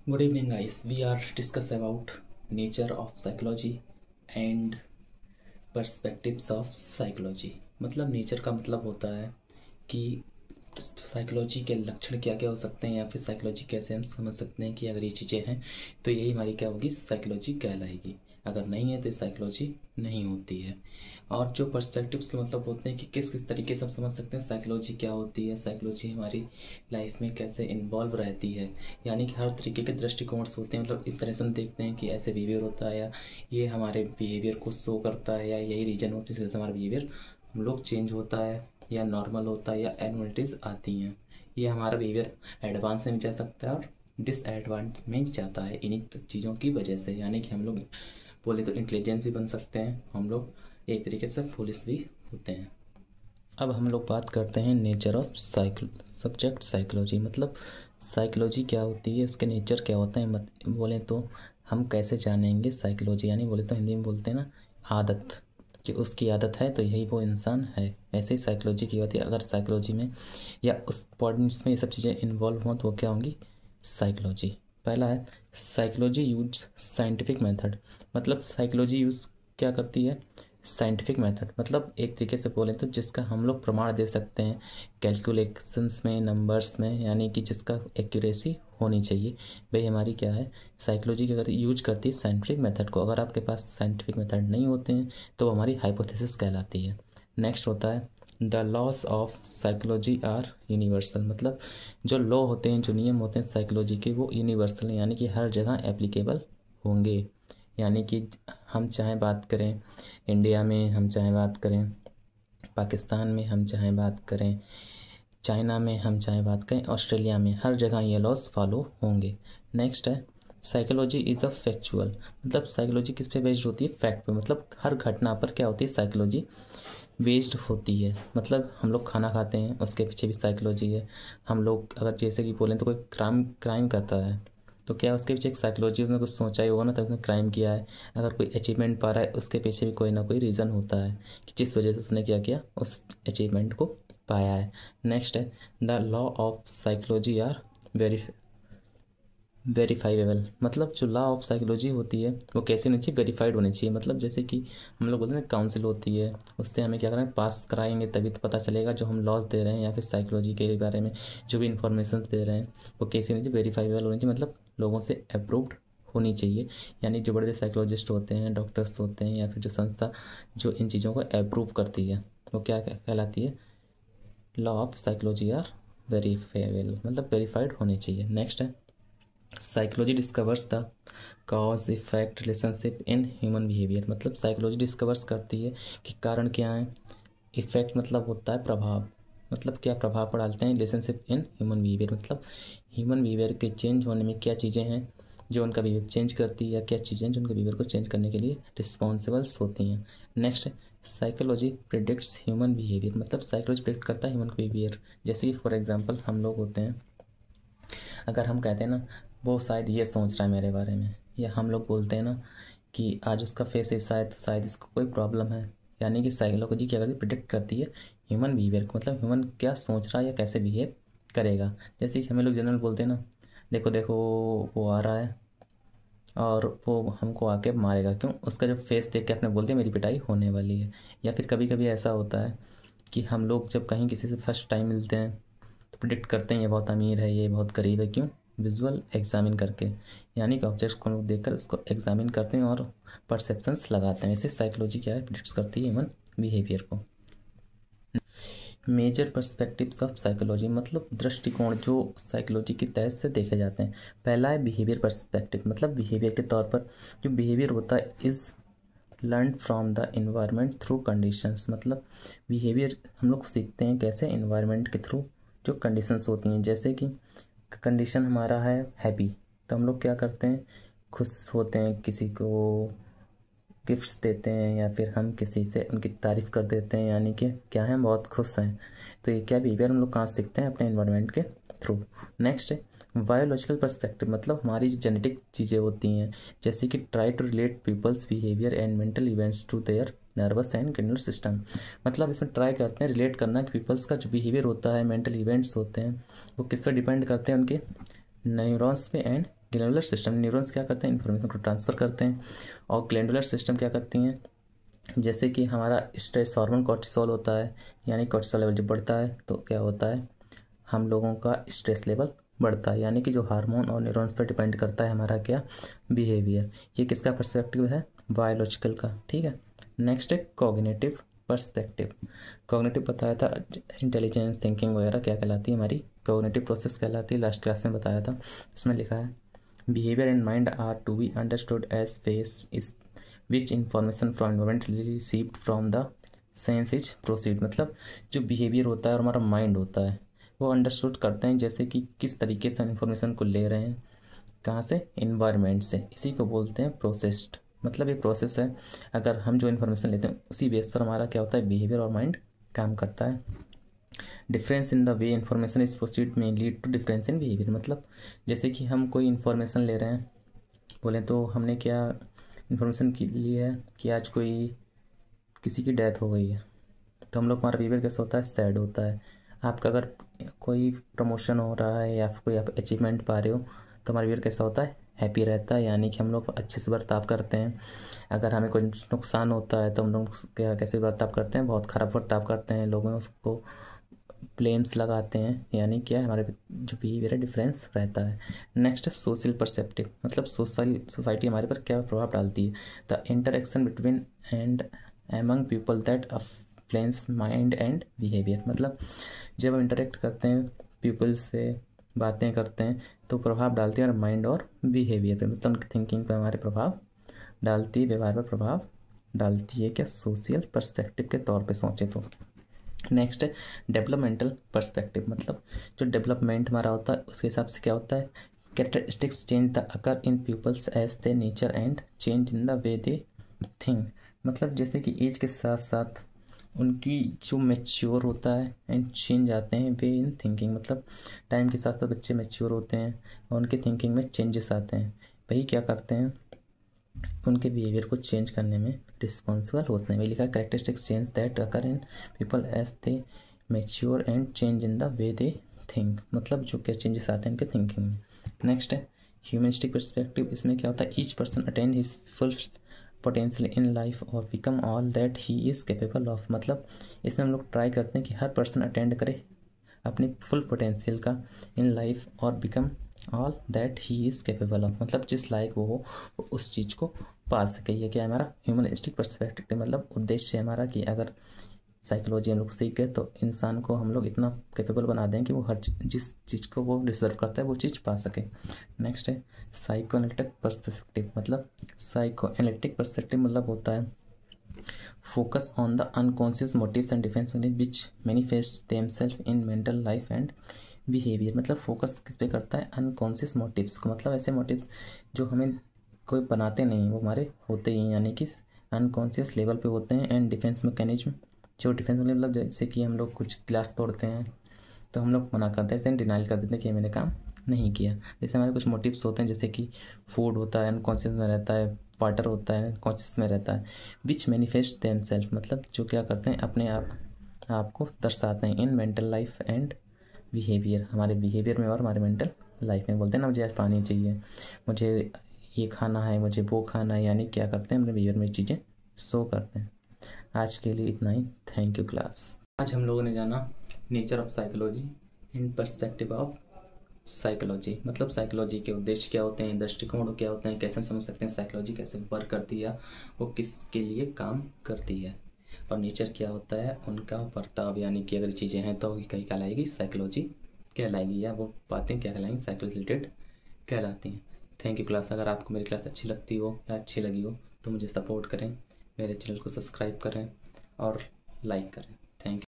Good evening, guys. We are discuss about nature of psychology and perspectives of psychology. मतलब nature का मतलब होता है कि साइकोलॉजी के लक्षण क्या क्या हो सकते हैं या फिर साइकोलॉजी कैसे हम समझ सकते हैं कि अगर ये चीज़ें हैं तो यही हमारी क्या होगी, साइकोलॉजी कहलाएगी। अगर नहीं है तो साइकोलॉजी नहीं होती है। और जो पर्सपेक्टिव्स मतलब होते हैं कि किस किस तरीके से हम समझ सकते हैं साइकोलॉजी क्या होती है, साइकोलॉजी हमारी लाइफ में कैसे इन्वॉल्व रहती है। यानी कि हर तरीके के दृष्टिकोण से होते हैं। मतलब इस तरह से हम देखते हैं कि ऐसे बिहेवियर होता है या ये हमारे बिहेवियर को शो करता है या यही रीजन होती है जिस वजह से हमारा बिहेवियर हम लोग चेंज होता है या नॉर्मल होता है या एनर्मलिटीज़ आती हैं। ये हमारा बिहेवियर एडवांस में जा सकता है और डिसएडवांस में जाता है इन्हीं चीज़ों की वजह से। यानी कि हम लोग बोले तो इंटेलिजेंस भी बन सकते हैं, हम लोग एक तरीके से फुलिश भी होते हैं। अब हम लोग बात करते हैं नेचर ऑफ सब्जेक्ट साइकोलॉजी। मतलब साइकोलॉजी क्या होती है, उसके नेचर क्या होता है। बोले तो हम कैसे जानेंगे साइकोलॉजी, यानी बोले तो हिंदी में बोलते हैं ना आदत, कि उसकी आदत है तो यही वो इंसान है। ऐसे ही साइकोलॉजी की होती है। अगर साइकोलॉजी में या उस पॉइंट्स में ये सब चीज़ें इन्वॉल्व हों तो वो क्या होंगी, साइकोलॉजी। पहला है साइकोलॉजी यूज साइंटिफिक मेथड। मतलब साइकोलॉजी यूज़ क्या करती है, साइंटिफिक मेथड। मतलब एक तरीके से बोलें तो जिसका हम लोग प्रमाण दे सकते हैं कैलकुलेशंस में, नंबर्स में, यानी कि जिसका एक्यूरेसी होनी चाहिए, भाई हमारी क्या है, साइकोलॉजी की अगर यूज करती है साइंटिफिक मेथड को। अगर आपके पास साइंटिफिक मेथड नहीं होते हैं तो हमारी हाइपोथेसिस कहलाती है। नेक्स्ट होता है the laws of psychology are universal. मतलब जो लॉ होते हैं, जो नियम होते हैं साइकोलॉजी के, वो यूनिवर्सल हैं, यानी कि हर जगह एप्लीकेबल होंगे। यानी कि हम चाहे बात करें इंडिया में, हम चाहे बात करें पाकिस्तान में, हम चाहे बात करें चाइना में, हम चाहे बात करें ऑस्ट्रेलिया में, हर जगह ये लॉज फॉलो होंगे। नेक्स्ट है साइकोलॉजी इज़ अ फैक्चुअल। मतलब साइकोलॉजी किस पे बेस्ड होती है, फैक्ट पे। मतलब हर घटना पर क्या होती है, साइकोलॉजी बेस्ड होती है। मतलब हम लोग खाना खाते हैं, उसके पीछे भी साइकोलॉजी है। हम लोग अगर जैसे कि बोलें तो कोई क्राइम करता है तो क्या उसके पीछे एक साइकोलॉजी, उसने कुछ सोचा ही होगा ना, तब उसने क्राइम किया है। अगर कोई अचीवमेंट पा रहा है उसके पीछे भी कोई ना कोई रीज़न होता है कि जिस वजह से उसने क्या किया, उस अचीवमेंट को पाया है। नेक्स्ट है the law of psychology are verifiable. मतलब जो लॉ ऑफ साइकोलॉजी होती है वो कैसे होनी चाहिए, वेरीफाइड होनी चाहिए। मतलब जैसे कि हम लोग बोलते हैं काउंसिल होती है, उससे हमें क्या करना है, पास कराएंगे तभी तो पता चलेगा जो हम लॉज दे रहे हैं या फिर साइकोलॉजी के बारे में जो भी इंफॉर्मेशन दे रहे हैं वो कैसी होनी चाहिए, वेरीफाइबल होनी चाहिए। मतलब लोगों से अप्रूव्ड होनी चाहिए। यानी जो बड़े बड़े साइकोलॉजिस्ट होते हैं, डॉक्टर्स होते हैं, या फिर जो संस्था जो इन चीज़ों को अप्रूव करती है वो क्या कहलाती है, law of psychology are verifiable. मतलब वेरीफाइड होनी चाहिए। नेक्स्ट है psychology discovers the cause effect relationship in human behaviour. मतलब साइकोलॉजी डिस्कवर्स करती है कि कारण क्या है, इफेक्ट मतलब होता है प्रभाव। मतलब क्या प्रभाव डालते हैं रिलेशनशिप इन ह्यूमन बिहेवियर। मतलब ह्यूमन बिहेवियर के चेंज होने में क्या चीज़ें हैं जो उनका बिहेवियर चेंज करती है, या क्या चीज़ें जो उनके बिहेवियर को चेंज करने के लिए रिस्पॉन्सिबल्स होती हैं। Next psychology predicts human behaviour. मतलब साइकोलॉजी प्रिडिक्ट करता है ह्यूमन बिहेवियर। जैसे कि फॉर एग्जाम्पल हम लोग होते हैं, अगर हम कहते हैं ना वो शायद ये सोच रहा है मेरे बारे में, या हम लोग बोलते हैं ना कि आज उसका फेस ऐसा है तो शायद इसको कोई प्रॉब्लम है। यानी कि साइकोलॉजी क्या करती है, प्रिडिक्ट करती है ह्यूमन बिहेवियर को। मतलब ह्यूमन क्या सोच रहा है या कैसे बिहेव करेगा। जैसे कि हमें लोग जनरल बोलते हैं ना, देखो देखो वो आ रहा है और वो हमको आके मारेगा, क्यों, उसका जो फेस देख के अपने बोलते हैं मेरी पिटाई होने वाली है। या फिर कभी कभी ऐसा होता है कि हम लोग जब कहीं किसी से फर्स्ट टाइम मिलते हैं तो प्रिडिक्ट करते हैं ये बहुत अमीर है, ये बहुत गरीब है, क्यों, विजुअल एग्जामिन करके। यानी कि ऑब्जेक्ट को लोग देखकर उसको एग्जामिन करते हैं और परसेप्शंस लगाते हैं। इसे साइकोलॉजी क्या है, प्रिडिक्ट करती है ह्यूमन बिहेवियर को। Major perspectives of psychology. मतलब दृष्टिकोण जो साइकोलॉजी के तहत से देखे जाते हैं। पहला है बिहेवियर पर्सपेक्टिव। मतलब बिहेवियर के तौर पर जो बिहेवियर होता है is learn from the environment through conditions. मतलब बिहेवियर हम लोग सीखते हैं कैसे, इन्वायरमेंट के थ्रू जो कंडीशंस होती हैं। जैसे कि कंडीशन हमारा है हैप्पी, तो हम लोग क्या करते हैं, खुश होते हैं, किसी को गिफ्ट्स देते हैं, या फिर हम किसी से उनकी तारीफ़ कर देते हैं, यानी कि क्या है, बहुत खुश हैं। तो ये क्या बिहेवियर हम लोग कहाँ सीखते हैं, अपने इन्वायरमेंट के थ्रू। नेक्स्ट है बायोलॉजिकल पर्सपेक्टिव। मतलब हमारी जो जेनेटिक चीज़ें होती हैं, जैसे कि try to relate people's behaviour and mental events to their nervous and किडनल सिस्टम। मतलब इसमें ट्राई करते हैं रिलेट करना कि पीपल्स का जो बिहेवियर होता है, मेंटल इवेंट्स होते हैं, वो किस पर डिपेंड करते हैं, उनके न्यूरॉन्स पे एंड ग्लैंडुलर सिस्टम, न्यूरॉन्स क्या करते हैं, इन्फॉर्मेशन को ट्रांसफ़र करते हैं। और ग्लैंडुलर सिस्टम क्या करती हैं, जैसे कि हमारा स्ट्रेस हार्मोन कॉर्टिसोल होता है, यानी कॉर्टिसोल लेवल जब बढ़ता है तो क्या होता है, हम लोगों का स्ट्रेस लेवल बढ़ता है, यानी कि जो हार्मोन और न्यूरॉन्स पर डिपेंड करता है हमारा क्या, बिहेवियर। ये किसका पर्सपेक्टिव है, बायोलॉजिकल का, ठीक है। नेक्स्ट है कॉग्निटिव पर्सपेक्टिव। कॉग्निटिव बताया था, इंटेलिजेंस, थिंकिंग वगैरह क्या कहलाती है, हमारी कॉग्निटिव प्रोसेस कहलाती है, लास्ट क्लास में बताया था। इसमें लिखा है behaviour and mind are to be understood as phases which information from environment received from the senses proceed. मतलब जो बिहेवियर होता है और हमारा माइंड होता है वो अंडरस्टूड करते हैं, जैसे कि किस तरीके से इन्फॉर्मेशन को ले रहे हैं, कहाँ से, इन्वायरमेंट से। इसी को बोलते हैं प्रोसेस्ड। मतलब ये प्रोसेस है, अगर हम जो इन्फॉर्मेशन लेते हैं उसी बेस पर हमारा क्या होता है, बिहेवियर और माइंड काम करता है। Difference in the way information is processed में lead to difference in behaviour. मतलब जैसे कि हम कोई इन्फॉर्मेशन ले रहे हैं, बोले तो हमने क्या इन्फॉर्मेशन ली है कि आज कोई किसी की डेथ हो गई है, तो हम लोग, हमारा बिहेवियर कैसा होता है, सैड होता है। आपका अगर कोई प्रमोशन हो रहा है या फिर कोई आप अचीवमेंट पा रहे हो तो हमारा बिहेवियर कैसा होता है, हैप्पी रहता है, यानी कि हम लोग अच्छे से बर्ताव करते हैं। अगर हमें कोई नुकसान होता है तो हम लोग क्या कैसे बर्ताव करते हैं, बहुत ख़राब बर्ताव करते हैं, लोगों उसको ब्लेम्स लगाते हैं, यानी क्या हमारे जो बिहेवियर है डिफरेंस रहता है। नेक्स्ट है सोशल परसेप्टिव। मतलब सोसाइटी हमारे पर क्या प्रभाव डालती है, the interaction between and among people that influence mind and behaviour. मतलब जब हम इंटरेक्ट करते हैं पीपल से, बातें करते हैं, तो प्रभाव डालती है हमारे माइंड और बिहेवियर पे, मतलब उनकी थिंकिंग पे हमारे प्रभाव डालती है, व्यवहार पर प्रभाव डालती है, क्या सोशल पर्सपेक्टिव के तौर पे सोचें तो। नेक्स्ट है डेवलपमेंटल पर्सपेक्टिव। मतलब जो डेवलपमेंट हमारा होता है उसके हिसाब से क्या होता है, characteristics change the occur in peoples as they nature and change in the way they think. मतलब जैसे कि एज के साथ साथ उनकी जो मैच्योर होता है एंड चेंज आते हैं वे इन थिंकिंग। मतलब टाइम के साथ साथ बच्चे मैच्योर होते हैं और उनके थिंकिंग में चेंजेस आते हैं, वही क्या करते हैं, उनके बिहेवियर को चेंज करने में रिस्पॉन्सिबल होते हैं। वही लिखा है characteristics change that occur in people as they mature and change in the way they think. मतलब जो क्या चेंजेस आते हैं उनके थिंकिंग में। नेक्स्ट है ह्यूमनिस्टिक पर्सपेक्टिव। इसमें क्या होता है, each person attend his full potential in life और become all that he is capable of. मतलब इसमें हम लोग ट्राई करते हैं कि हर पर्सन अटेंड करे अपनी फुल पोटेंशियल का इन लाइफ और become all that he is capable of. मतलब जिस लायक वो हो वो उस चीज़ को पा सके। ये क्या है, हमारा ह्यूमनिस्टिक पर्सपेक्टिव। मतलब उद्देश्य है हमारा कि अगर साइकोलॉजी हम लोग सीख गए तो इंसान को हम लोग इतना कैपेबल बना दें कि वो हर जिस चीज़ को वो डिजर्व करता है वो चीज़ पा सके। नेक्स्ट है साइको एनालिटिक पर्सपेक्टिव। मतलब साइको एनालिटिक पर्सपेक्टिव मतलब होता है focus on the unconscious motives and defence which manifest themself in mental life and behaviour. मतलब फोकस किस पे करता है, अनकॉन्शियस मोटिव्स को। मतलब ऐसे मोटिव्स जो हमें कोई बनाते नहीं, वो हमारे होते ही, यानी कि अनकॉन्शियस लेवल पे होते हैं। एंड डिफेंस मैकेनिज्म, जो डिफेंस मतलब जैसे कि हम लोग कुछ गिलास तोड़ते हैं तो हम लोग मना कर देते हैं, डिनाइल कर देते हैं कि ये मैंने काम नहीं किया। जैसे हमारे कुछ मोटिव्स होते हैं, जैसे कि फूड होता है अनकॉन्शियस में रहता है, वाटर होता है कॉन्शियस में रहता है। विच मैनिफेस्ट देमसेल्फ, मतलब जो क्या करते हैं अपने आप को दर्शाते हैं इन मेंटल लाइफ एंड बिहेवियर, हमारे बिहेवियर में और हमारे मेंटल लाइफ में। बोलते हैं ना मुझे आज पानी चाहिए, मुझे ये खाना है, मुझे वो खाना है, यानी क्या करते हैं अपने बिहेवियर में चीज़ें शो करते हैं। आज के लिए इतना ही, थैंक यू क्लास। आज हम लोगों ने जाना nature of psychology in perspective of psychology. मतलब साइकोलॉजी के उद्देश्य क्या होते हैं, दृष्टिकोण क्या होते हैं, कैसे समझ सकते हैं साइकोलॉजी कैसे वर्क करती है, वो किसके लिए काम करती है, और नेचर क्या होता है उनका बर्ताव, यानी कि अगर चीज़ें हैं तो कहीं कहलाएगी साइकोलॉजी कहलाएगी, या वो बातें क्या कहलाएंगी साइकोलॉजी रिलेटेड कहलाती हैं। Thank you class. अगर आपको मेरी क्लास अच्छी लगती हो या अच्छी लगी हो तो मुझे सपोर्ट करें, मेरे चैनल को सब्सक्राइब करें और लाइक करें। Thank you.